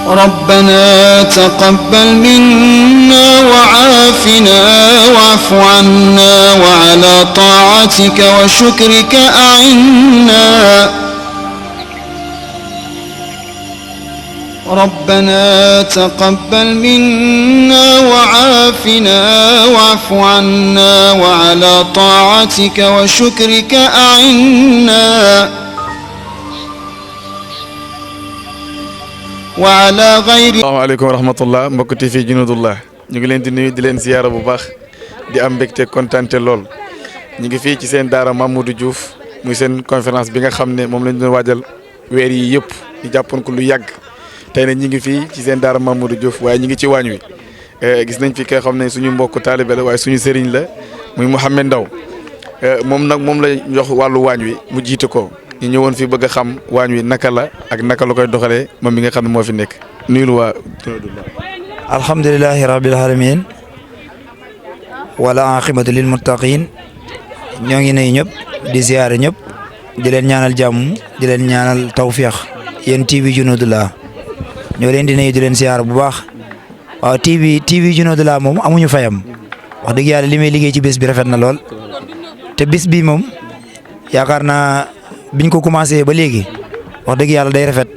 ربنا تقبل منا وعافنا واعف عنا وعلى طاعتك وشكرك أعنا ربنا تقبل منا وعافنا واعف عنا وعلى طاعتك وشكرك أعنا وعلى غير. asalaamaaleykum wa rahmatullah mbokk TV Junudullah ñu ngi leen di nuyu di leen ziyaara bu baax di am mbégte kontante lool ñu ngi fii ci seen daara Mamadou Diouf muy seen conférence bi nga xam ne moom lañ doon waajal weer yi yëpp ñu jàppoon ko lu yàgg tey nag ñu ngi fii ci seen daara Mamadou Diouf waaye ñu ngi ci waañ wi gis nañ fi koo xam ne suñu mbokk taalibe la waaye suñu sëriñ la muy Mouhamed Ndaw moom nag moom la jox wàllu waañ wi mu jiite ko ñu ñëwoon fi bëgg a xam waañ wi naka la ak naka la koy doxalee moom mi nga xam ne moo fi nekk nuyul waa Junudullah. alhamdulilahi rabbil alamin wala aqibatu lil muttaqin ñoo ngi nuyu ñëpp di ziyaare ñëpp di leen ñaanal jàmm di leen ñaanal tawfiix yéen TV Junudullah ñoo leen di nuyu di leen ziyaare bu baax waaw TV Junudullah moom amuñu fayam wax dëgg yàlla li may liggéey ci bés bi rafet na lool te bés bi moom yaakaar naa biñ ko commencé ba léegi wax dëgg yàlla day rafet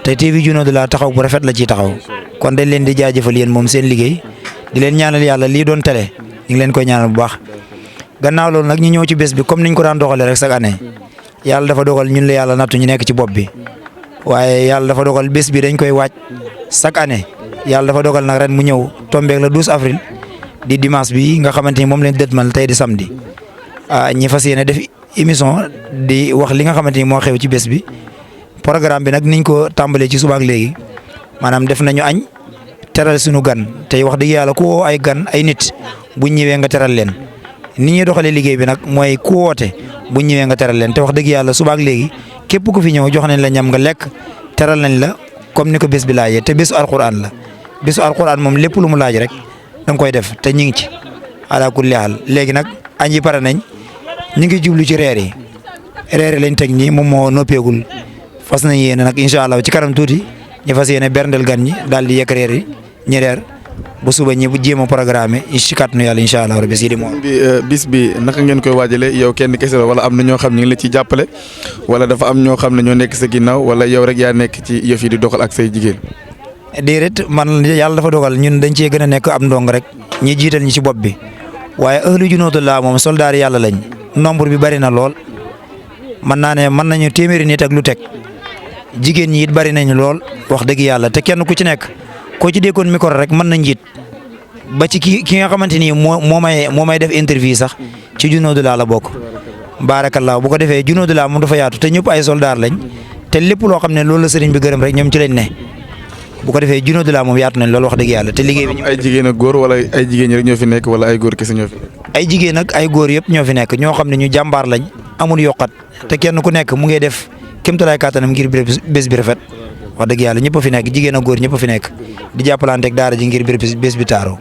te TV Junudullah taxaw bu rafet la ciy taxaw kon dañ leen di jaajëfal yéen moom seen liggéey di leen ñaanal yàlla lii doon télé ñu ngi leen koy ñaanal bu baax gannaaw loolu nag ñu ñëw ci bés bi comme niñ ko daan doxalee rek chaque année yàlla dafa dogal ñun la yàlla nattu ñu nekk ci bopp bi waaye yàlla dafa dogal bés bi dañ koy waaj chaque année yàlla dafa dogal nag ren mu ñëw tombeeg le 12 avril di dimanche bi nga xamante ni moom leen dëtmal tey di samedi ñi fas yéene def émission di wax li nga xamante ni moo xew ci bés bi programme bi nag niñ ko tàmbalee ci suba ak léegi maanaam def nañu añ teral suñu gan tey wax dëgg yàlla ku woo ay gan ay nit buñ ñëwee nga teral leen ni ñuy doxalee liggéey bi nag mooy ku woote buñ ñëwee nga teral leen te wax dëgg yàlla suba ak léegi képp ku fi ñëw jox nañ la ñam nga lekk teral nañ la comme ni ko bés bi laajee te bésu alquran la bésu alquran moom lépp lu mu laaj rek da nga koy def te ñu ngi ci ala kulli haal léegi nag añ yi pare nañ ñu ngi jublu ci reer yi lañ teg nii moom moo noppeegul fas nañ yéene nag incha allah ci kanam tuuti ñu fas yéene berndel gan ñi daal di yekk reer yi ñi reer bu suba ñi bu jéem a programme ci kàttanu yàlla incha allah rabbi si di moom. bis bi naka ngeen koy waajalee yow kenn kese la wala am na ñoo xam ñu ngi la ciy jàppale wala dafa am ñoo xam ne ñoo nekk sa ginnaaw wala yow rek yaa nekk ci yëf yi di doxal ak say jigéen. déedéet man yàlla dafa dogal ñun dañ cee gën a nekk am ndong rek ñi jiital ñi ci bopp bi waaye ahlu Junudullah moom soldaar yàlla lañ nombre bi bari na lool mën naa ne mën nañu téeméeri nit ak lu teg jigéen ñi it bari nañu lool wax dëgg yàlla te kenn ku ci nekk koo ci déggoon micro rek mën na njiit ba ci ki nga xamante ni moo may def interview sax ci Junudullah la bokk. barakallah bu ko defee Junudullah moom dafa yaatu te ñëpp ay soldaar lañ te lépp loo xam ne loolu la sëriñ bi gërëm rek ñoom ci lañ ne bu ko defee Junudullah moom yaatu nañ loolu wax dëgg yàlla te liggéey bi. ay jigéen ak góor wala ay jigéen ñi rek ñoo fi nekk wala ay góor kese ñoo fi nekk. ay jigéen ak ay góor yëpp ñoo fi nekk ñoo xam ne ñu jàmbaar lañ amul yokkat te kenn ku nekk mu ngi def kéemtalaay kàttanam ngir bés bi rafet wax dëgg yàlla ñëpp a fi nekk jigéen ak góor ñëpp a fi nekk di jàppalanteeg daara ji ngir bés bi taaro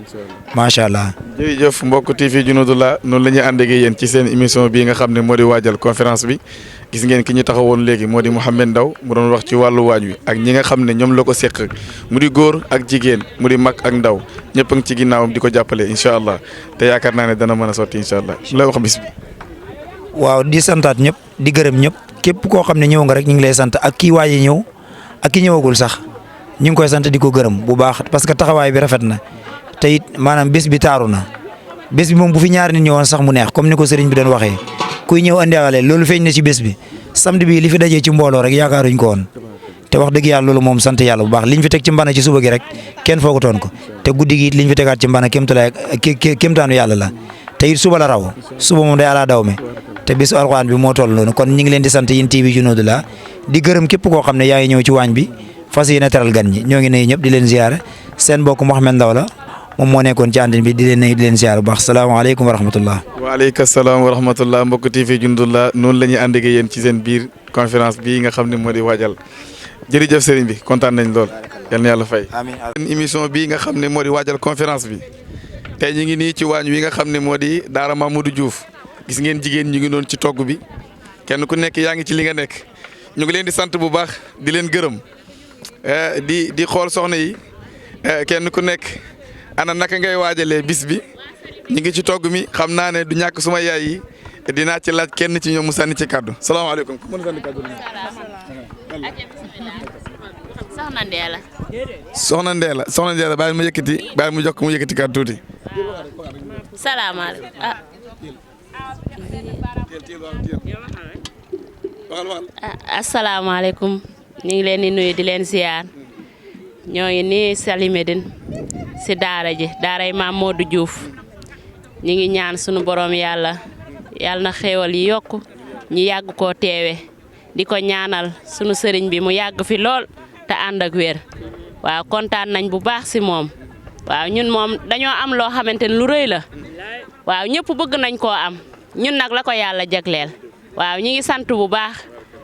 macha allah. jërëjëf mbokk TV Junudullah noonu la ñuy ànd ak yéen ci seen émission bii nga xam ne moo di waajal conférence bi gis ngeen ki ñu taxawoon léegi moo di Mouhamed Ndaw mu doon wax ci wàllu waañ wi ak ñi nga xam ne ñoom la ko seq mu di góor ak jigéen mu di mag ak ndaw ñëpp a ngi ci ginnaawam di ko jàppale incha allah te yaakaar naa ne dana mën a sotti incha allah lay wax bis bi. waaw di santaat ñëpp di gërëm ñëpp képp koo xam ne ñëw nga rek ñu ngi lay sant ak kii waaye ñëw ak ki ñëwagul sax ñu ngi koy sant di ko gërëm bu baax parce que taxawaay bi rafet na te it maanaam bés bi taaru na bés bi moom bu fi ñaari nit ñëwoon sax mu neex comme ni ko sëriñ bi doon waxee kuy ñëw andiwaale loolu feeñ na ci bés bi samedi bi li fi dajee ci mbooloo rek yaakaaruñ ko woon te wax dëgg yàlla loolu moom sant yàlla bu baax liñ fi teg ci mbana ci suba gi rek kenn foogatoon ko te guddi gi it liñ fi tegaat ci mbana kéemtaanu yàlla la te it suba la raw suba moom day ala daw me te bésu alxuraan bi moo toll noonu kon ñu ngi leen di sant yéen TV Junudullah di gërëm képp koo xam ne yaa ngi ñëw ci waañ bi fas yéene teral gan ñi ñoo ngi nuyu ñëpp di leen ziyaare seen mbokk Mouhamed Ndaw la moom moo nekkoon ci antenne bi di leen nuyu di leen ziyaare bu baax salaamaaleykum wa rahmatullah. waaleykum salaam wa rahmatullah mbokk TV Junudullah noonu la ñuy ànd ak yéen ci seen biir conférence bii nga xam ne moo di waajal jërëjëf sëriñ bi kontaan nañ lool yal na yàlla fay. amiin émission bii nga xam ne moo di waajal conférence bi tey ñu ngi nii ci waañ wi nga xam ne moo di Daara Mamadou Diouf gis ngeen jigéen ñu ngi doon ci togg bi kenn ku nekk yaa ngi ci li nga nekk ñu ngi leen di sant bu baax di leen gërëm di xool soxna yi kenn ku nekk ana naka ngay waajalee bis bi ñu ngi ci togg mi xam naa ne du ñàkk suma yaay yi dinaa ci laaj kenn ci ñoom mu sànni ci kàddu salaamaaleykum ku mën a sànni kàddu soxna Ndeela. soxna Ndeela bàyyi mu jox ko mu yëkkati kàddu tuuti. salaamaaleykum asalaamaaleykum ñu ngi leen di nuyu di leen ziar ñoo ngi nii Saly Médine si daara ji daaray Maam Modou Diouf ñu ngi ñaan sunu borom yàlla na xéewal yi yokku ñu yàgg koo teewe di ko ñaanal sunu sëriñ bi mu yàgg fi lool te ànd ak wér waaw kontaan nañ bu baax si moom waaw ñun moom dañoo am loo xamante ne lu rëy la waaw ñëpp bëgg nañ koo am ñun nag la ko yàlla jagleel waaw ñi ngi sant bu baax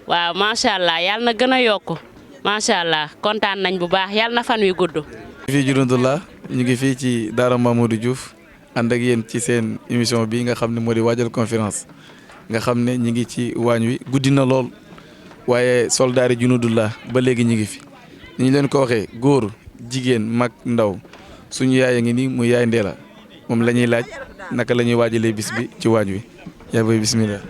waaw macha allah yàlla na gën a yokku macha allah kontaan nañ bu baax yàlla na fan wi gudd. fii Junudullah ñu ngi fii ci daara Maam Modou Diouf ànd ak yéen ci seen émission bi nga xam ne moo di waajal conférence nga xam ne ñi ngi ci waañ wi guddi na lool waaye soldaari Junudullah ba léegi ñi ngi fi ni ñu leen ko waxee góor jigéen mag ndaw suñu yaay a ngi nii mu yaay Ndeela moom la ñuy laaj naka la ñuy waajalee bis bi ci waañ wi yaa booy bismillah.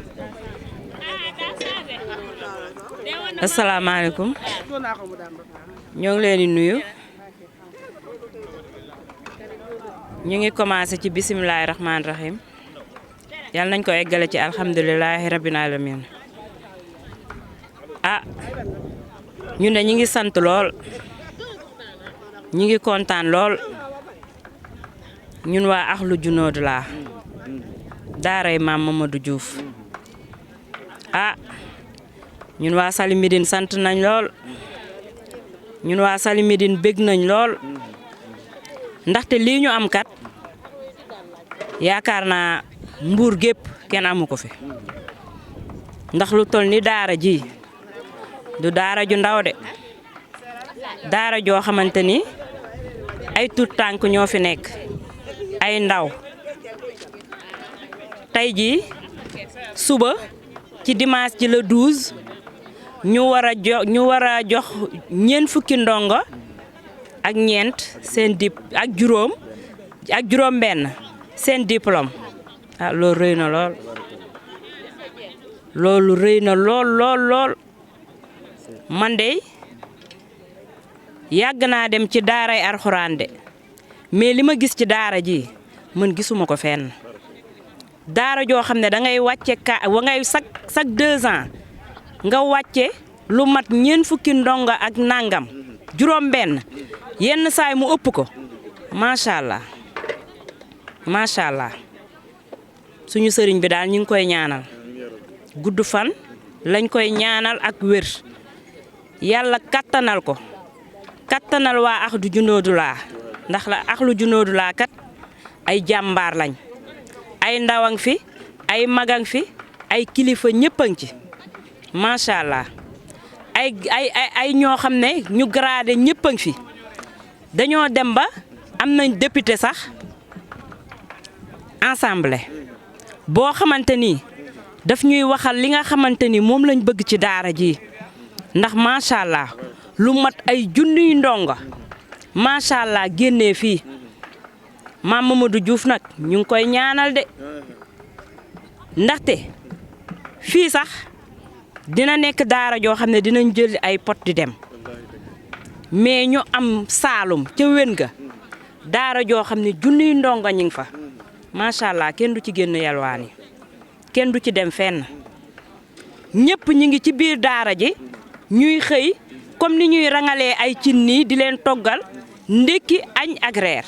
asalaamaaleykum ñoo ngi leen di nuyu ñu ngi commencé ci bisimilahi rahmaani rahim yal nañ ko eggale ci alhamdulilahi rabbil alamin ñun de ñi ngi sant lool ñi ngi kontaan lool ñun waa Ahlou Junudullah daaray Maam Mamadou Diouf ñun waa Saly Médine sant nañ lool ñun waa Saly Médine bég nañ lool ndaxte lii ñu am kat yaakaar naa Mbuur gépp kenn amu ko fi ndax lu tol ni daara ji du daara ju ndaw de daara joo xamante ni ay tuut tànk ñoo fi nekk ay ndaw tey jii suba ci dimanche ji le 12 ñu war a jox ñeent fukki ndongo ak ñeent seen ak juróom benn seen diplôme loolu rëy na lool loolu rëy na lool man de yàgg naa dem ci daaray alxuraan de mais li ma gis ci daara ji man gisuma ko fenn daara joo xam ne da ngay wàcce chaque 2 ans nga wàcce lu mat ñeent fukki ndongo ak nangam juróom benn yenn saay mu ëpp ko macha allah suñu sëriñ bi daal ñu ngi koy ñaanal gudd fan lañ koy ñaanal ak wér yàlla kattanal ko kattanal waa Ahlou Junudullah ndax la Ahlou Junudullah kat ay jàmbaar lañ ay ndawang fi ay magang fi ay kilifa ñëppang ci macha allah ay ñoo xam ne ñu gradé ñëppang fi dañoo dem ba am nañ député sax assemblée boo xamante ni daf ñuy waxal li nga xamante ni moom lañ bëgg ci daara ji ndax macha allah lu mat ay junniy ndongo macha allah génnee fii Maam Mamadou Diouf nag ñu ngi koy ñaanal de ndaxte fii sax dina nekk daara joo xam ne dinañ jël ay pot di dem mais ñu am Saalum ca wen ga daara joo xam ne junniy ndongo ñu ngi fa macha allah kenn du ci génn yalwaani kenn du ci dem fenn ñëpp ñi ngi ci biir daara ji ñuy xëy comme ni ñuy rangalee ay cin nii di leen toggal ndékki añ ak reer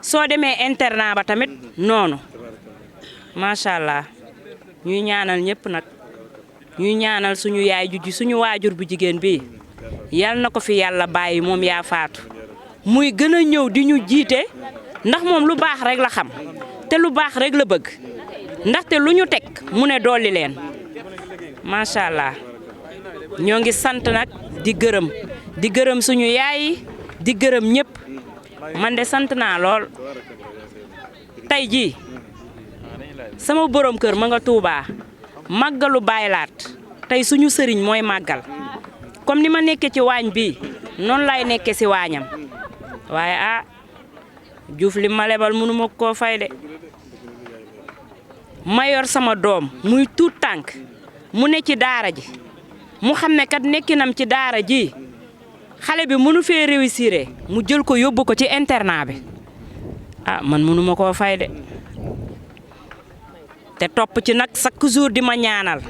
soo demee internat ba tamit noonu macha allah ñuy ñaanal ñëpp nag ñuy ñaanal suñu yaay ju suñu waajur bu jigéen bi yal na ko fi yàlla bàyyi moom yaa faatu muy gën a ñëw di ñu jiite ndax moom lu baax rek la xam te lu baax rek la bëgg ndaxte lu ñu teg mu ne dolli leen macha allah ñoo ngi sant nag di gërëm suñu yaay yi di gërëm ñëpp man de sant naa lool tey jii sama borom kër ma nga Tuubaa màggalu Baay Laat tey suñu sëriñ mooy màggal comme ni ma nekkee ci waañ bi noonu lay nekke si waañam waaye Diouf li ma lebal mënu ma koo fay de ma yor sama doom muy tuut tànk mu ne ci daara ji mu xam ne kat nekkinam ci daara ji xale bi mënu fee réussir mu jël ko yóbbu ko ci internat bi man mënu ma koo fay de te topp ci nag chaque jour di ma ñaanal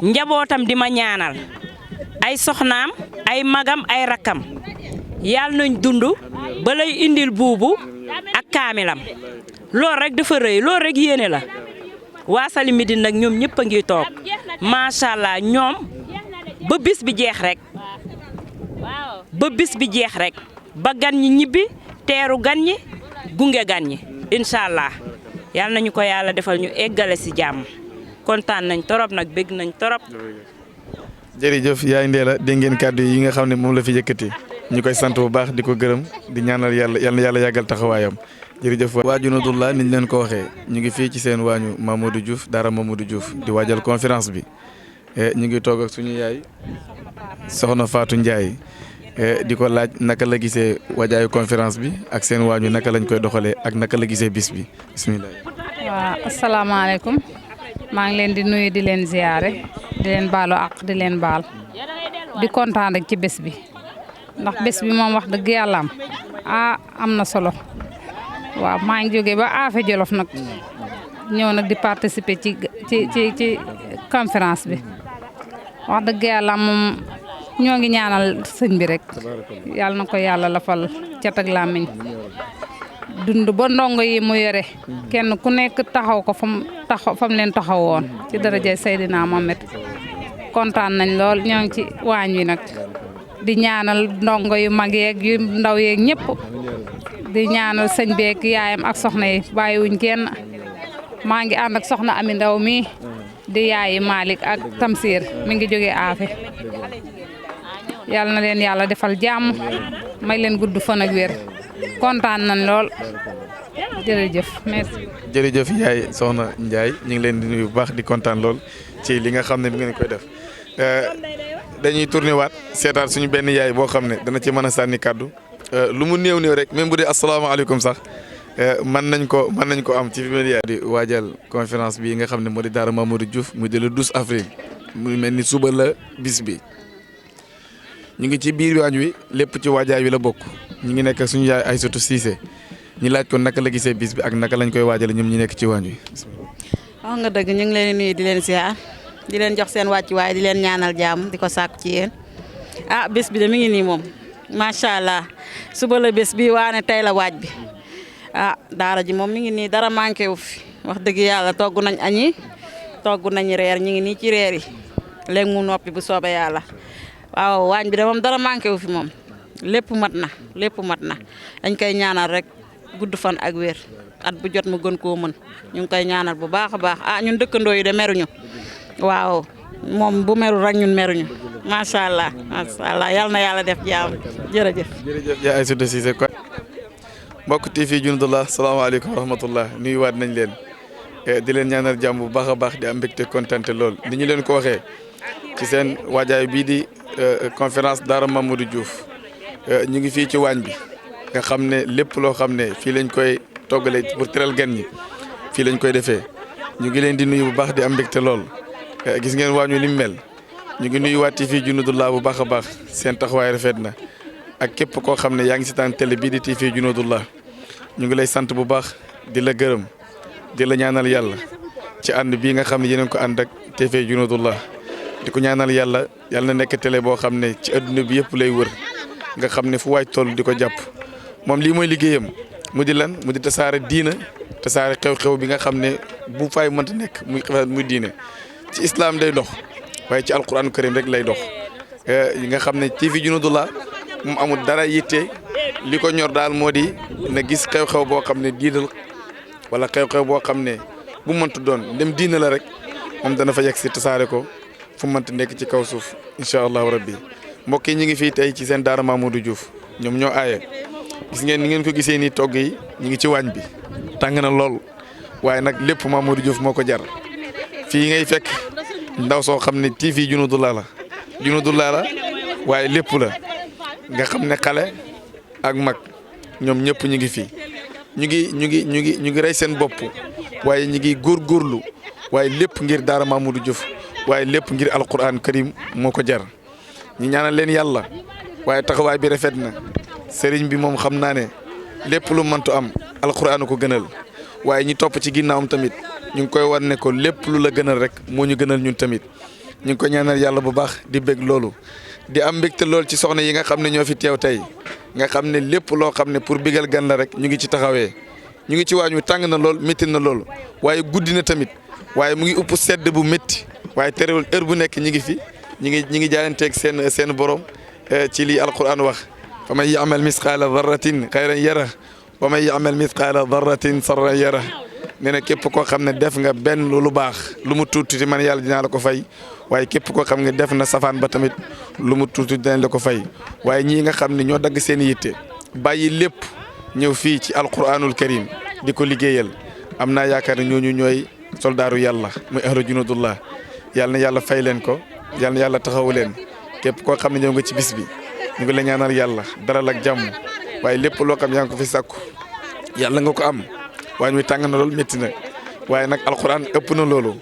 njabootam di ma ñaanal ay soxnaam ay magam ay rakkam yàlla nañ dund ba lay indil buubu ak kaamilam loolu rek dafa rëy loolu rek yéene la waa Saly Médine nag ñoom ñëpp a ngi toog macha allah ñoom ba bis bi jeex rek ba gan ñi ñibbi teeru gan ñi gunge gan ñi incha allah yal nañu ko yàlla defal ñu eggale si jàmm kontaan nañ torop nag bégg nañ torop. jërëjëf yaay Ndella dégg ngeen kàddu yi nga xam ne moom la fi yëkkati ñu koy sant bu baax di ko gërëm di ñaanal yàlla yal na yàlla yàggal taxawaayam jërëjëf. waa Junudullah niñ leen ko waxee ñu ngi fii ci seen waañu Mamadou Diouf daara Mamadou Diouf di waajal conférence bi ñu ngi toog ak suñu yaay soxna Fatou Ndiaye di ko laaj naka la gisee wajaayu conférence bi ak seen waañu naka lañ koy doxalee ak naka la gisee bis bi bisimilah. waaw asalaamaaleykum maa ngi leen di nuyu di leen ziyaare di leen baalu ak di leen baal di kontaan rek ci bés bi ndax bés bi moom wax dëgg yàlla am na solo waaw maa ngi jógee ba Afé Jolof nag ñëw nag di participer ci conférence bi wax dëgg yàlla moom ñoo ngi ñaanal sëñ bi rek yàlla na ko yàlla lafal cat ak làmmiñ dund ba ndongo yi mu yore kenn ku nekk taxaw ko fam leen taxawoon ci daraja Seydina Mohamed kontaan nañ lool ñoo ngi ci waañ wi nag di ñaanal ndongo yu mag yeeg yu ndaw yeeg ñëpp di ñaanal sëñ beeg yaayam ak soxna yi bàyyiwuñ kenn maa ngi ànd ak soxna Ami Ndaw mi di yaayi Malick ak Tamsir mi ngi jógee Afé yàlla na leen yàlla defal jàmm may leen gudd fan ak wér kontaan nañ lool jërëjëf merci. jërëjëf yaay soxna Ndiaye ñu ngi leen di nuyu bu baax di kontaan lool ci li nga xam ne bi ngeen koy def dañuy tourné waat seetaat suñu benn yaay boo xam ne dana ci mën a sànni kàddu lu mu néew rek même bu dee asalaamaaleykum sax mën nañ ko am ci fi mu yaay di waajal conférence bi nga xam ne moo di daara Mamadou Diouf muy di le 12 avril muy mel ni suba la bis bi. ñu ngi ci biir waañ wi lépp ci waajaay wi la bokk ñu ngi nekk suñu yaay Aïssatou Cissé ñu laaj ko naka la gisee bis bi ak naka lañ koy waajale ñoom ñi nekk ci waañ wi. wax nga dëgg ñu ngi leen di nuyu di leen ziar di leen jox seen wàccuwaay di leen ñaanal jàmm di ko sàkk ci yéen bés bi de mi ngi nii moom macha allah suba la bés bi waane tey la waaj bi daara ji moom mi ngi nii dara manqué wu fi wax dëgg yàlla togg nañ añi togg nañ reer ñu ngi nii ci reer yi léegi mu noppi bu soobee yàlla. waaw waañ bi de moom dara manqué wu fi moom lépp mat na dañ koy ñaanal rek gudd fan ak wér at bu jot mu gën koo mën ñu ngi koy ñaanal bu baax a baax ñun dëkkandoo yi de meruñu waaw moom bu meru rek ñun meruñu macha allah yal na yàlla def jàmm jërëjëf. jërëjëf yaa Aïssatou Cissé ko mbokk TV Junudullah salaamaaleykum wa rahmatullah nuyuwaat nañ leen di leen ñaanal jàmm bu baax a baax di am mbégte kontante lool ni ñu leen ko waxee ci seen waajaay bii di conférence daara Mamadou Diouf ñu ngi fii ci waañ bi nga xam ne lépp loo xam ne fii lañ koy toggale pour teral gan ñi fii lañ koy defee ñu ngi leen di nuyu bu baax di am mbégte lool gis ngeen waañ wi ni mu mel ñu ngi nuyu waa TV Junudullah bu baax a baax seen taxawaay rafet na ak képp koo xam ne yaa ngi seetaan télé bii di TV Junudullah ñu ngi lay sant bu baax di la gërëm di la ñaanal yàlla ci ànd bii nga xam ne yéen ko ànd ak TV Junudullah di ko ñaanal yàlla na nekk télé boo xam ne ci adduna bi yëpp lay wër nga xam ne fu waay toll di ko jàpp moom lii mooy liggéeyam mu di lan mu di tasaare diina tasaare xew-xew bi nga xam ne bu fay mënta nekk muy diine ci islam day dox waaye ci alquran karim rek lay dox yi nga xam ne TV Junudullah moom amul dara yitte li ko ñor daal moo di na gis xew-xew boo xam ne diinal wala xew-xew boo xam ne bu mënta doon dem diina la rek moom dana fa yegg si tasaare ko fu mënta nekk ci kaw suuf incha allahu rabbi mbokk yi ñu ngi fii tey ci seen daara Mamadou Diouf ñoom ñoo aaye gis ngeen ni ngeen ko gisee nii togg yi ñu ngi ci waañ bi tàng na lool waaye nag lépp Mamadou Diouf moo ko jar fii ngay fekk ndaw soo xam ne TV Junudullah la waaye lépp la nga xam ne xale ak mag ñoom ñëpp ñu ngi fii ñu ngi rey seen bopp waaye ñu ngi góorgóorlu waaye lépp ngir daara Mamadou Diouf waaye lépp ngir alquran karim moo ko jar ñu ñaanal leen yàlla waaye taxawaay bi rafet na sëriñ bi moom xam naa ne lépp lu mëntu am alquran ko gënal waaye ñi topp ci ginnaawam tamit ñu ngi koy wan ne ko lépp lu la gënal rek moo ñu gënal ñun tamit ñu ngi ko ñaanal yàlla bu baax di bég loolu di am mbégte lool ci soxna yi nga xam ne ñoo fi teew tey nga xam ne lépp loo xam ne pour bigal gan la rek ñu ngi ci taxawee ñu ngi ci waañ wi tàng na lool métti na lool waaye guddi na tamit waaye mu ngi upp sedd bu métti waaye terewul heure bu nekk ñi ngi fi ñi ngi jaayanteeg seen borom ci lii alquran wax fa man ya'mal misqaala darratin xayran yara wa man ya'mal misqaala darratin sarran yara nee na képp koo xam ne def nga benn lu baax lu mu tuuti man yàlla dinaa la ko fay waaye képp koo xam ne def na safaan ba tamit lu mu tuuti dinañ la ko fay waaye ñii nga xam ne ñoo dagg seen yitte bàyyi lépp ñëw fii ci alquranul karim di ko liggéeyal am naa yaakaar ne ñooñu ñooy soldaaru yàlla muy ahlu junudullah yàlla na yàlla fay leen ko yàlla na yàlla taxawu leen képp koo xam ne ñëw nga ci bis bi ñu ngi la ñaanal yàlla daral ak jàmm waaye lépp loo xam yaa ngi ko fi sàkku yàlla nga ko am waaye ñuy tàng na loolu métti na waaye nag alquran ëpp na loolu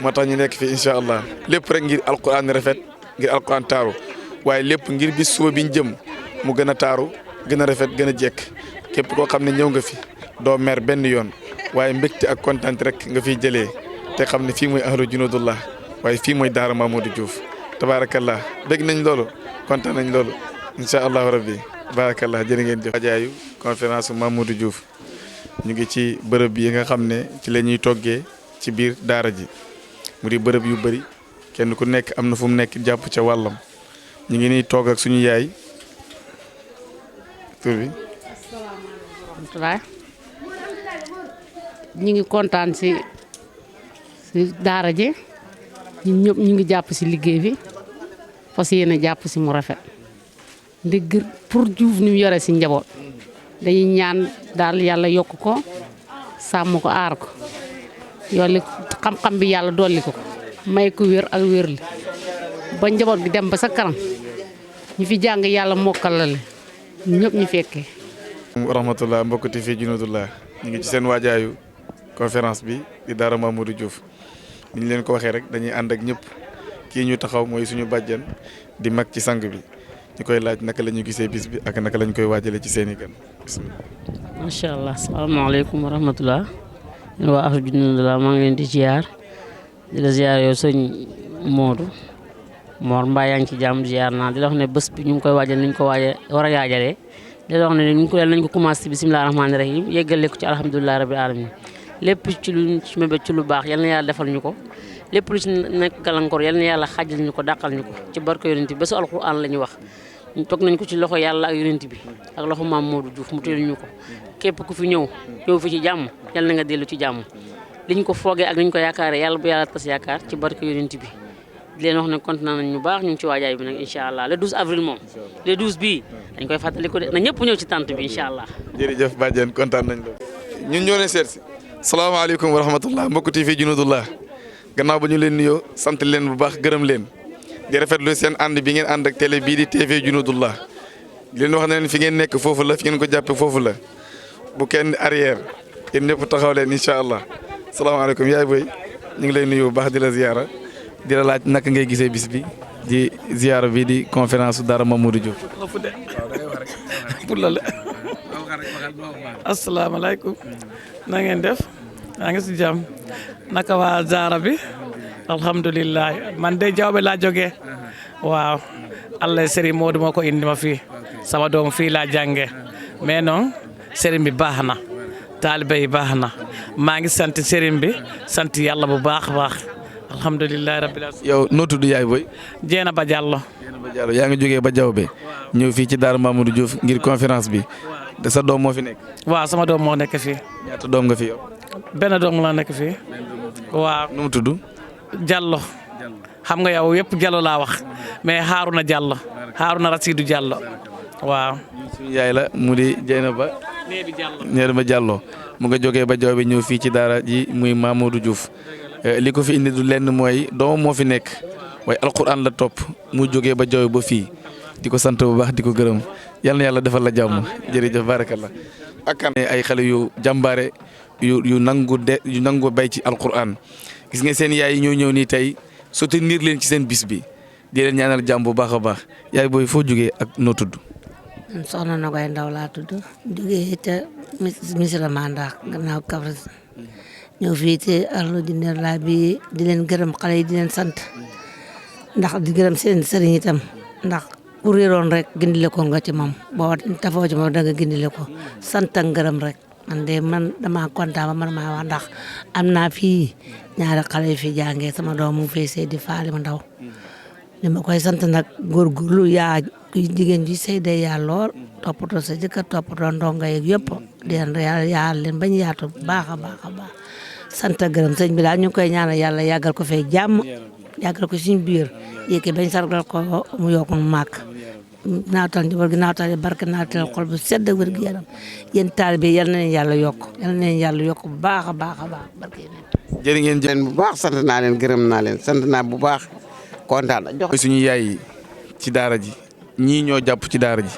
moo tax ñu nekk fii incha allah lépp rek ngir alquran rafet ngir alquran taaru waaye lépp ngir bis suba bi ñu jëm mu gën a taaru gën a rafet gën a jekk képp koo xam ne ñëw nga fi doo mer benn yoon waaye mbégte ak kontaan rek nga fiy jëlee te xam ne fii mooy ahlu junudullah waaye fii mooy daara Mamadou Diouf tabaarakallah bég nañ loolu kontaan nañ loolu incha allahu rabbi baarakallah jërë ngeen jëf. ajaayu conférence Mamadou Diouf ñu ngi ci bërëb yi nga xam ne ci la ñuy toggee ci biir daara ji mu di bërëb yu bëri kenn ku nekk am na fu mu nekk jàpp ca wàllam ñu ngi nii toog ak suñu yaay tur bi. ñu ngi kontaan si daara ji ñun ñëpp ñu ngi jàpp si liggéey bi fas yéene jàpp si mu rafet ndigg pour Diouf ni mu yore si njaboot dañuy ñaan daal yàlla yokk ko sàmm ko aar ko yolli xam-xam bi yàlla dolli ko may ko wér ak wér li ba njaboot gi dem ba sa kanam ñu fi jàng yàlla mokkal la le ñëpp ñu fekkee. rahmatullah mbokkati fii junudullah ñu ngi ci seen waajaayu conférence bi di daara Mamadou Diouf ni ñu leen ko waxee rek dañuy ànd ak ñëpp kii ñu taxaw mooy suñu bàjjen di mag ci sang bi ñu koy laaj naka la ñu gisee bis bi ak naka lañ koy waajalee ci seen i gan bismillah. macha allah salaamaaleykum wa rahmatullah ñun waa ahlu junudullah maa ngi leen di ziar di la ziar yow sëñ Modou Mor mbaa yaa ngi ci jàmm ziar naa di la wax ne bés bi ñu ngi koy waajal ni ñu ko war a yaajalee di la wax ne ñu ko nañ ko commencé bisimilah rahmaani rahim yeggale ko ci alhamdulilah rabil alamin lépp ci lu ci mébét ci lu baax yal na yàlla defal ñu ko lépp lu ci nekk gàllankoor yal na yàlla xàjjal ñu ko dàqal ñu ko ci barke yonent bi bésu alquran la ñu wax ñu toog nañ ko ci loxo yàlla ak yonent bi ak loxo maam Modou Diouf mu teel ñu ko képp ku fi ñëw fi ci jàmm yal na nga dellu ci jàmm liñ ko foogee ak liñ ko yaakaaree yàlla bu yàlla tas yaakaar ci barke yonent bi di leen wax ne kontaan nañ ñu baax ñu ngi ci waajaay bi nag incha allah le 12 avril moom le 12 bii dañ koy fàttali ko de na ñëpp ñëw ci tànt bi incha allah. jërëjëf bàjjen kontaan nañ loolu. ñun ñoo leen seet si. salaamaaleykum wa rahmatullah mbokk TV junudullah gannaaw ba ñu leen nuyoo sant leen bu baax gërëm leen di rafetlu seen ànd bi ngeen ànd ak télé bii di TV junudullah di leen wax ne leen fi ngeen nekk foofu la fi ngeen ko jàppe foofu la bu kenn arrière yéen ñëpp taxaw leen incha allah salaamaaleykum yaay boy ñu ngi lay nuyu bu baax di la ziyaara di la laaj naka ngay gisee bis bi di ziyaara bi di conférence daara Mamadou Diouf. asalaamaaleykum na ngeen def maa ngi si jàmm naka waa daara bi alhamdulilah man de Jawbe laa jógee waaw Allah Serigne Modou moo ko indi ma fii sama doom fii laa jàngee mais non Serigne bi baax na taalibe yi baax na maa ngi sant Serigne bi sant yàlla bu baax a baax alhamdulilah rabbil alamin. yow noo tudd yaay boy. Jeena ba Diallo. yaa ngi jógee ba Jawbe ñëw fii ci daara Mamadou Diouf ngir conférence bi de sa doom moo fi nekk. waaw sama doom moo nekk fii. ñaata doom nga fi yow. benn doom la nekk fii. waaw nu mu tudd. Diallo xam nga yow yëpp Diallo laa wax mais Harouna Diallo Harouna Rasidou Diallo waaw. suñu yaay la mu di Dieynaba Diallo mu nga jógee ba Jawbe ñëw fii ci daara ji muy Mamadou Diouf li ko fi indi du lenn mooy doomam moo fi nekk waaye alquran la topp mu jógee ba Jawbe ba fii di ko sant bu baax di ko gërëm yal na yàlla defal la jàmm jërëjëf barakallah ak ay xale yu jàmbaare yu nangu bay ci alquran gis nga seen yaay yi ñoo ñëw nii tey soutenir leen ci seen bis bi di leen ñaanal jàmm bu baax a baax yaay booy foo jógee ak noo tudd. soxna Nogaye Ndaw laa tudd jógee ca Missirah Mandak gannaaw Kaffrine ñëw fii ci Arlou Diner laa bi di leen gërëm xale yi di leen sant ndax di gërëm seen sëriñ itam ndax ku réeroon rek gindile ko nga ci moom boo tafoo ci moom da nga gindile ko sant ak ngërëm rek man dama kontaan ba man maa wax ndax am naa fii ñaari xale yi fi jàngee sama doom mu ngi fay sey di faali ma ndaw li ma koy sant nag góorgóorlu yaa jigéen ji sey day yaa lool toppatoo sa jëkkër toppatoo ndongo yeeg yëpp di yaa leen bañ yaatu baax a baax a baax sant ak gërëm sëñ bi daal ñu ngi koy ñaanal yàlla yàggal ko fee jàmm yàggal ko suñu biir yéegi bañ sargal ko mu yokk mu màgg naatal njaboot gi naatal barke naatal xol bu sedd ak wér gi yaram yéen taalibe yal na leen yàlla yokk bu baax a baax a baax barke jërë ngeen jëf bu baax sant naa leen gërëm naa leen sant naa bu baax kontaan jox suñu yaay yi ci daara ji ñii ñoo jàpp ci daara ji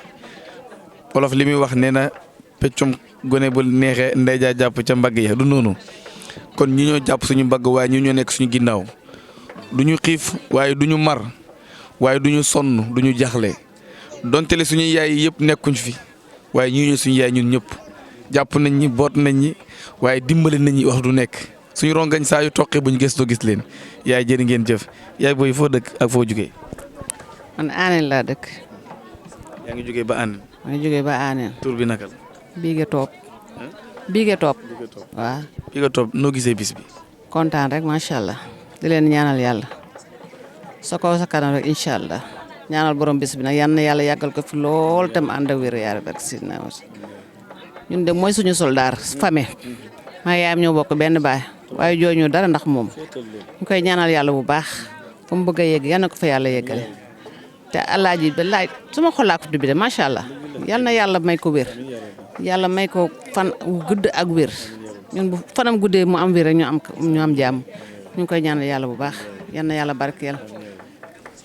wolof li muy wax nee na peccum gone bu neexee ndey jaa jàpp ca mbagg ya du noonu kon ñi ñoo jàpp suñu mbagg waaye ñi ñoo nekk suñu ginnaaw du ñu xiif waaye du ñu mar waaye du ñu sonn du ñu jaxle donte le suñu yaay yi yëpp nekkuñ fi waaye ñii ñoo suñu yaay ñun ñëpp jàpp nañ ñi boot nañ ñi waaye dimbali nañ ñi wax du nekk suñu rongañ saa yu toqee bu ñu gëstoo gis leen yaay jërë ngeen jëf yaay booy foo dëkk ak foo jugee. man Aaneen laa dëkk. yaa ngi jugee ba Aaneen. maa ngi jugee ba Aaneen. tur bi naka la. Biige Top. Biige Top. waaw. Biige Top noo gisee bis bi. kontaan rek macha allah. di leen ñaanal yàlla. sa kaw sa kanam rek incha allah. ñaanal borom bis bi nag yal na yàlla yàggal ko fi lool tam ànd ak wér yaara barke sidna ñun de mooy suñu soldaar famille. maa yaayam ñoo bokk benn baay waaye jooñu dara ndax moom ñu koy ñaanal yàlla bu baax fu mu bëgg a yegg yal na ko fa yàlla yeggale te alaaji ba laaj suma xol laa ko tudd de macha allah yal na yàlla may ko wér yàlla may ko fan gudd ak wér ñun bu fanam guddee mu am wér rek ñu am jàmm ñu koy ñaanal yàlla bu baax yal na yàlla barkeel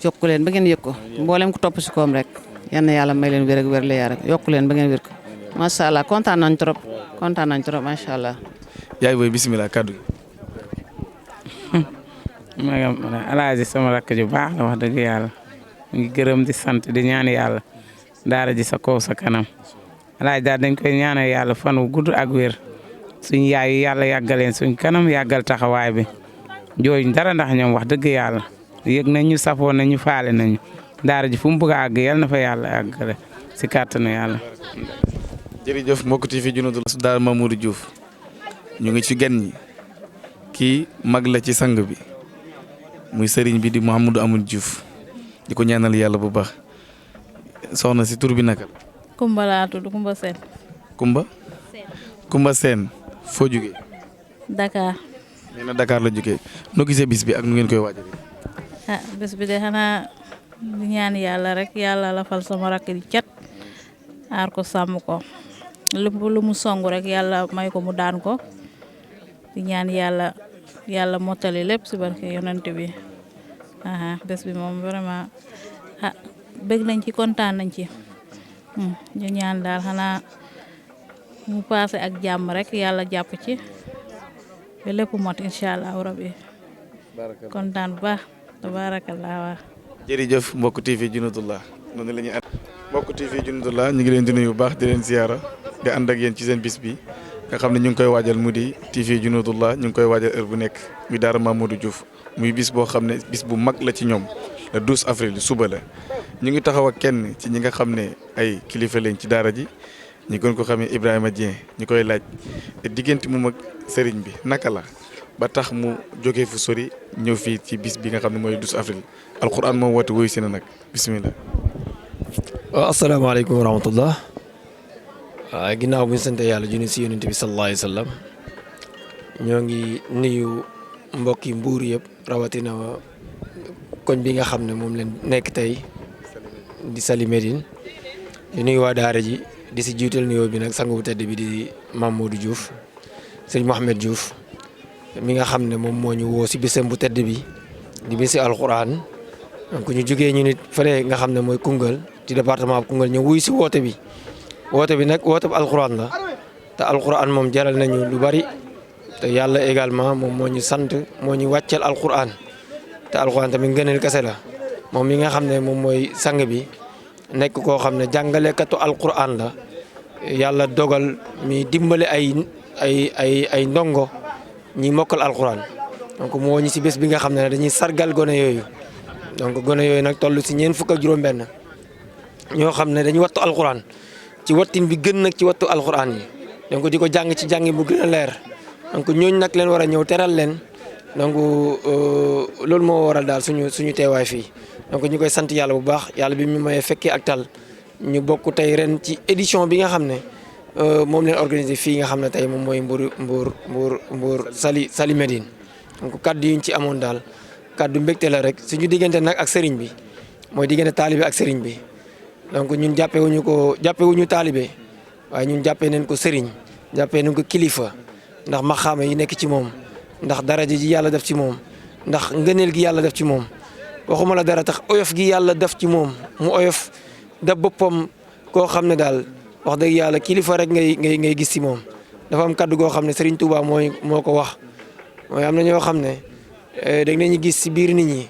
yokku leen ba ngeen yëg ko mboolem ko topp si koom rek yal na yàlla may leen wér ak wér la yaa rek yokku leen ba ngeen wér ko macha allah kontaan nañ trop macha allah. yaay booy bisimilah kaddu gi. alaaji sama rakk ju baax la wax dëgg yàlla mu ngi gërëm di sant di ñaan yàlla daara ji sa kaw sa kanam alaaji daal dañ koy ñaanal yàlla fan wu gudd ak wér suñ yaay yi yàlla yàggaleen suñ kanam yàggal taxawaay bi joojuñ dara ndax ñoom wax dëgg yàlla yëg nañ ñu safoo nañ ñu faale nañu daara ji fu mu bëgg a àgg yal na fa yàlla àggale si kàttanu yàlla. jërëjëf mbokk TV Junudullah daara Mamadou Diouf ñu ngi ci gan ñi kii mag la ci sang bi muy sëriñ bi di Mouhamadou Amine Diouf di ko ñaanal yàlla bu baax soxna si tur bi naka la. Kumba laa tudd Kumba Seen. Kumba Seen foo jugee. Dakar. nee na Dakar la jugee noo gisee bis bi ak nu ngeen koy waajalee. bés bi de xanaa di ñaan yàlla rek yàlla la fal sama rakk di cat aar ko sàmm ko lépp lu mu song rek yàlla may ko mu daan ko di ñaan yàlla mottali lépp si barke yonent bi bés bi moom vraiment bëgg nañ ci kontaan nañ ci ñu ñaan daal xanaa mu paase ak jàmm rek yàlla jàpp ci ba lépp mot incha allah rabbi kontaan bu baax tabarakallah. jërëjëf mbokk TV Junudullah noonu la ñuy ànd mbokk TV Junudullah ñu ngi leen di nuyu bu baax di leen ziyaara di ànd ak yéen ci seen bis bi nga xam ne ñu ngi koy waajal mu di TV Junudullah ñu ngi koy waajal heure bu nekk muy daara Mamadou Diouf muy bis boo xam ne bis bu mag la ci ñoom le 12 avril suba la ñu ngi taxaw ak kenn ci ñi nga xam ne ay kilifa lañ ci daara ji ñu gën ko xamee Ibrahima Dieng ñu koy laaj diggante moom ak sëriñ bi naka la ba tax mu jógee fu sori ñëw fii ci bis bi nga xam ne mooy 12 avril alquran moom woote wuyu si na nag bisimilah. waaw asalaamaaleykum wa rahmatullah ginnaaw bu ñu sant yàlla junni si yonent bi sallallahu alayhi wa sallam ñoo ngi nuyu mbokki mbuur yëpp rawatina koñ bi nga xam ne moom leen nekk tey di Saly Médine di nuyu waa daara ji di si jiital nuyoo bi nag sang bu tedd bi di Mamadou Diouf sëñ Mouhamed Diouf mi nga xam ne moom moo ñu woo si bisam bu tedd bi di bisi alquran donc ñu jógee ñu nit fële nga xam ne mooy Koungheul ci département bu Koungheul ñëw wuy si woote bi nag woote bi alquran la te alquran moom jaral nañu lu bari te yàlla également moom moo ñu sant moo ñu wàcceel alquran te alquran tamit ngëneel kese la moom mi nga xam ne moom mooy sang bi nekk koo xam ne jàngalekatu alquran la yàlla dogal mi dimbale ay ndongo ñi mokkal alquran donc moo ñu si bés bi nga xam ne dañuy sargal gone yooyu donc gone yooyu nag toll si ñeent fukk ak juróom-benn ñoo xam ne dañuy wattu alquran ci wattin bi gën nag ci wattu alquran yi donc di ko jàng ci jàngi bu gën a leer donc ñooñu nag leen war a ñëw teral leen donc loolu moo waral daal suñu teewaay fii donc ñu koy sant yàlla bu baax yàlla bi mu mayee fekkee ak tal ñu bokk tey ren ci édition bi nga xam ne moom leen organisé fii nga xam ne tey moom mooy Mbour Saly Médine donc kaddu yi ñu ci amoon daal kaddu mbégte la rek suñu diggante nag ak sëriñ bi mooy diggante taalibe ak sëriñ bi donc ñun jàppewuñu taalibe waaye ñun jàppee nañ ko sëriñ jàppee nañ ko kilifa ndax maxaama yi nekk ci moom ndax daraja ji yàlla def ci moom ndax ngëneel gi yàlla def ci moom waxuma la dara tax oyof gi yàlla def ci moom mu oyof def boppam koo xam ne daal wax dëgg yàlla kilifa rek ngay gis ci moom dafa am kaddu goo xam ne Serigne Touba moo ko wax mooy am na ñoo xam ne dañ leen gis ci biir nit ñi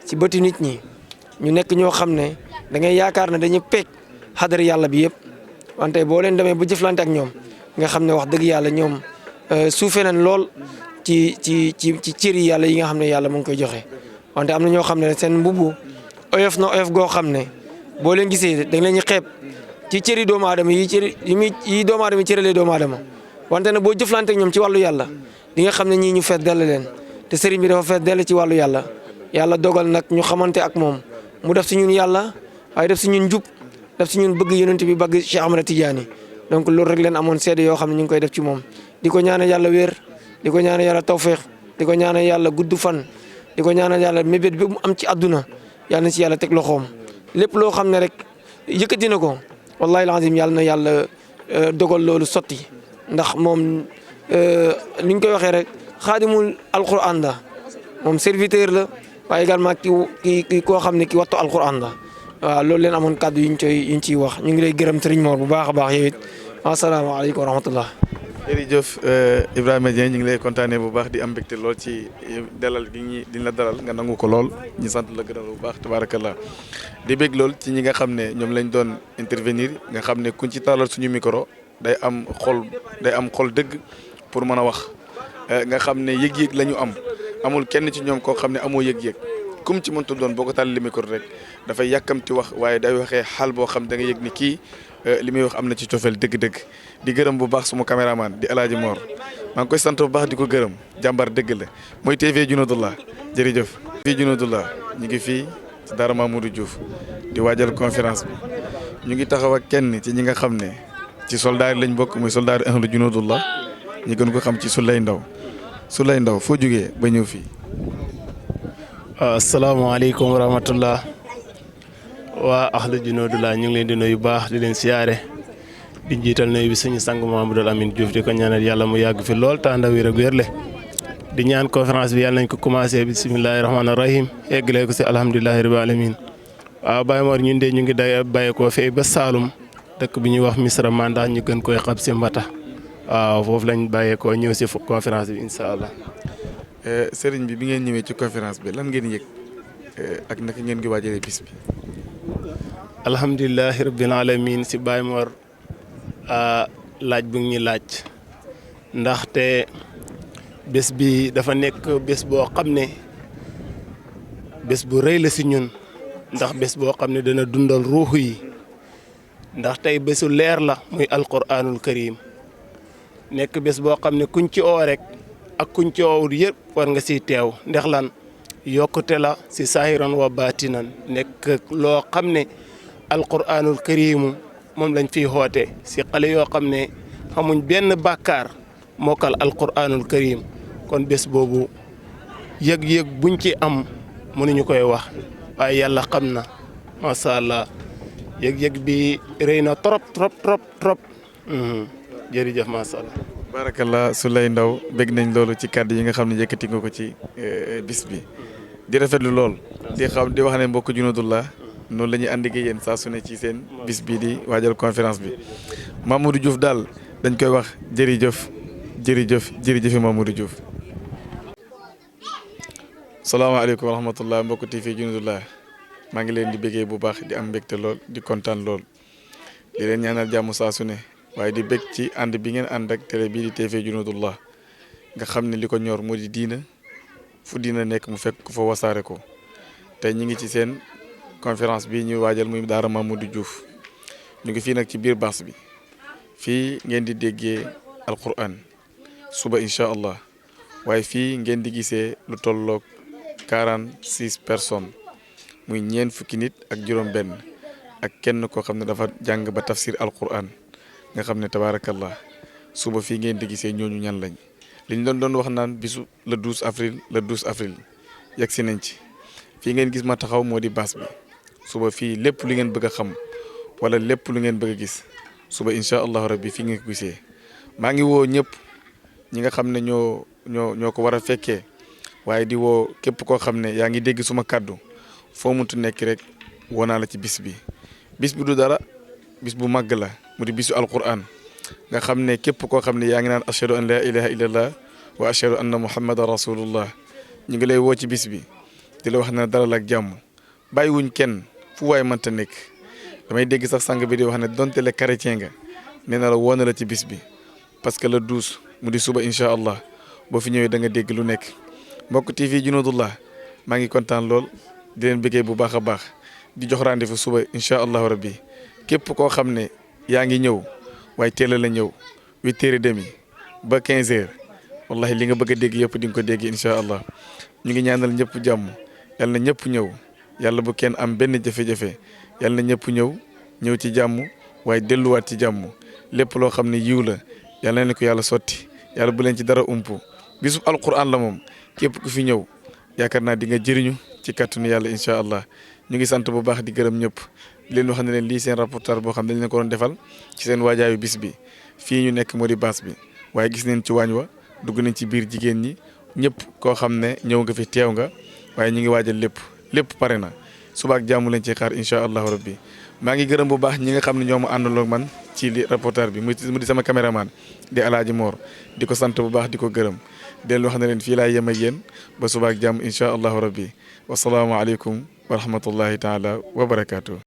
ci bëti nit ñi ñu nekk ñoo xam ne da ngay yaakaar ne dañu peeg xadar yàlla bi yëpp wante boo leen demee bu jëflante ak ñoom nga xam ne wax dëgg yàlla ñoom suufee nañ lool ci cëri yàlla yi nga xam ne yàlla mu ngi koy joxe wante am na ñoo xam ne seen mbubu oyof na oyof goo xam ne boo leen gisee da nga leen ñu xeeb ci cëri doomu aadama yi doomu aadama yi cëralee doomu aadama wante nag boo jëflante ak ñoom ci wàllu yàlla di nga xam ne ñii ñu fees dell leen te sëriñ bi dafa fees dell ci wàllu yàlla dogal nag ñu xamante ak moom mu def si ñun yàlla waaye def si ñun njub def si ñun bëgg yonent bi bëgg Cheikh Ahmed Tidiane donc loolu rek leen amoon seede yoo xam ne ñu ngi koy def ci moom di ko ñaanal yàlla wér di ko ñaanal yàlla tawféex di ko ñaanal yàlla gudd fan di ko ñaanal yàlla mébét bi mu am ci àdduna yàlla na ci yàlla teg loxoom lépp loo xam ne rek yëkkati na ko wallahi alazim yàlla na yàlla dogal loolu sotti ndax moom ni ñu koy waxee rek xaadimul alquran la moom serviteur la waaye également ki koo xam ne ki wattu alquran la waaw loolu leen amoon kàddu yuñ ciy wax ñu ngi lay gërëm Serigne Mor bu baax a baax yow it asalaamaaleykum wa rahmatullah. jërëjëf Ibrahima Dieng ñu ngi lay kontaanee bu baax di am mbégte lool ci dalal gi diñ la dalal nga nangu ko lool ñu sant la gërëm bu baax tabarakallah di bég lool ci ñi nga xam ne ñoom lañ doon intervenir nga xam ne kuñ ci talal suñu micro day am xol dëgg pour mën a wax nga xam ne yëg-yëg la ñu am amul kenn ci ñoom koo xam ne amoo yëg-yëg kum ci mënta doon boo ko tàllee micro rek dafay yàkkamti wax waaye day waxee xaal boo xam da nga yëg ni kii li muy wax am na ci cofeel dëgg-dëgg di gërëm bu baax suma caméraman di El Hadj Mor maa ngi koy sant bu baax di ko gërëm jàmbar dëgg la mooy TV Junudullah jërëjëf. TV Junudullah ñu ngi fii ci Daara Mamadou Diouf di waajal conférence bi ñu ngi taxaw ak kenn ci ñi nga xam ne ci soldaar lañ bokk muy soldaar ahlu Junudullah ñu gën ko xam ci Souley Ndaw foo jógee ba ñëw fii. asalaamaaleykum wa rahmatullah waa ahlu Junudullah ñu ngi leen di nuyu baax di leen siyaare di jiital nuyu bi suñu sang Mamadou Amine Diouf di ko ñaanal yàlla mu yàgg fi lool tànda wér ak wérle di ñaan conférence bi yàlla nañ ko commencé bisimilahi rahmaani rahim eggalee ko si alhamdulilahi rabbil alamin waaw Baye Mor ñun de ñu ngi bàyyeekoo fii ba Saalum dëkk bi ñuy wax Misra Manda ñu gën koy xam si Mbata waaw foofu lañ bàyyeekoo ñëw si conférence bi incha allah. sëriñ bi ngeen ñëwee ci conférence bi lan ngeen yëg ak naka ngeen ngi waajalee bis bi. alhamdulilahi rabbil alamin si Baye Mor laaj bu ñu laaj ndaxte bés bi dafa nekk bés boo xam ne bés bu rëy la si ñun ndax bés boo xam ne dana dundal ruuxu yi ndax tey bésu leer la muy alquranul karim nekk bés boo xam ne kuñ ci oo rek ak kuñ ci oowul yëpp war nga siy teew ndax lan yokkute la si saahiran wa baatinan nekk loo xam ne alquranul karimu moom lañ fiy xoote si xale yoo xam ne xamuñ benn bàkkaar mokkal alquranul karim kon bés boobu yëg-yëg buñ ci am mënuñu koy wax waaye yàlla xam na macha allah yëg-yëg bi rëy na trop jërëjëf macha allah. barakallah Souley Ndaw bég nañ loolu ci kàddu yi nga xam ne yëkkati nga ko ci bis bi di rafetlu lool di wax ne mbokk Junudullah noonu la ñuy ànd ak yéen saa su ne ci seen bis bii di waajal conférence bi Mamadou Diouf daal dañ koy wax jërëjëf jërëjëf jërëjëf Mamadou Diouf. salaamaaleykum wa rahmatullah mbokk TV Junudullah maa ngi leen di bëggee bu baax di am mbégte lool di kontaan lool di leen ñaanal jàmm saa su ne waaye di bég ci ànd bi ngeen ànd ak télé bii di TV Junudullah nga xam ne li ko ñor moo di diina fu diina nekk mu fekk ku fa wasaare ko tey ñu ngi ci seen conférence bi ñuy waajal muy daara Mamadou Diouf ñu ngi fii nag ci biir baas bi fii ngeen di déggee alquran suba incha allah waaye fii ngeen di gisee lu tolloog 46 personnes muy ñeent fukki nit ak juróom-benn ak kenn koo xam ne dafa jàng ba tafsir alquran nga xam ne tabaarakallah suba fii ngeen di gisee ñooñu ñan lañ li ñu doon wax naan bisu le 12 avril le 12 avril yegg si nañ ci fii ngeen gis ma taxaw moo di baas bi suba fii lépp lu ngeen bëgg a xam wala lépp lu ngeen bëgg a gis suba incha allahu rabbi fii ngeen ko gisee maa ngi woo ñëpp ñi nga xam ne ñoo ko war a fekkee waaye di woo képp koo xam ne yaa ngi dégg suma kàddu foo muntu nekk rek woo naa la ci bis bi du dara bis bu màgg la mu di bisu alquran nga xam ne képp koo xam ne yaa ngi naan ashhadu an la ilaha illallah wa ashhadu anna muhammadan rasulullah ñu ngi lay woo ci bis bi di la wax ne dalal ak jàmm bàyyiwuñ kenn fu waay mënta nekk damay dégg sax sang bi di wax ne donte le chrétien nga nee na la woo na la ci bis bi parce que le 12 mu di suba incha allah boo fi ñëwee da nga dégg lu nekk mbokk TV Junudullah maa ngi kontaan lool di leen bëggee bu baax a baax di jox rendez-vous suba incha allahu rabbi képp koo xam ne yaa ngi ñëw waaye teel a la ñëw 8h30 ba 15h wallahi li nga bëgg a dégg yëpp di nga ko dégg incha allah ñu ngi ñaanal ñëpp jàmm yàlla na ñëpp ñëw yàlla bu kenn am benn jafe-jafe yàlla na ñëpp ñëw ci jàmm waaye delluwaat ci jàmm lépp loo xam ne yiw la yàlla na ko yàlla sotti yàlla bu leen ci dara umpu bisu alquran la moom képp ku fi ñëw yaakaar naa di nga jëriñu ci kàttanu yàlla incha allah ñu ngi sant bu baax di gërëm ñëpp di leen wax ne leen lii seen reportage boo xam ne dañ leen ko doon defal ci seen waajaayu bis bi fii ñu nekk moo di baas bi waaye gis neen ci waañ wa dugg nañ ci biir jigéen ñi ñëpp koo xam ne ñëw nga fi teew nga waaye ñu ngi waajal lépp pare na suba ak jàmm lañ ci xaar incha allahu rabbi maa ngi gërëm bu baax ñi nga xam ne ñoo ma àndaloon man ci li reportage bi mu di sama caméraman di Alaaji Moor di ko sant bu baax di ko gërëm di leen wax ne leen fii laay yem ak yéen ba suba ak jàmm incha allahu rabbi wasalaamu aleykum wa rahmatullahi taala wa barakaatu.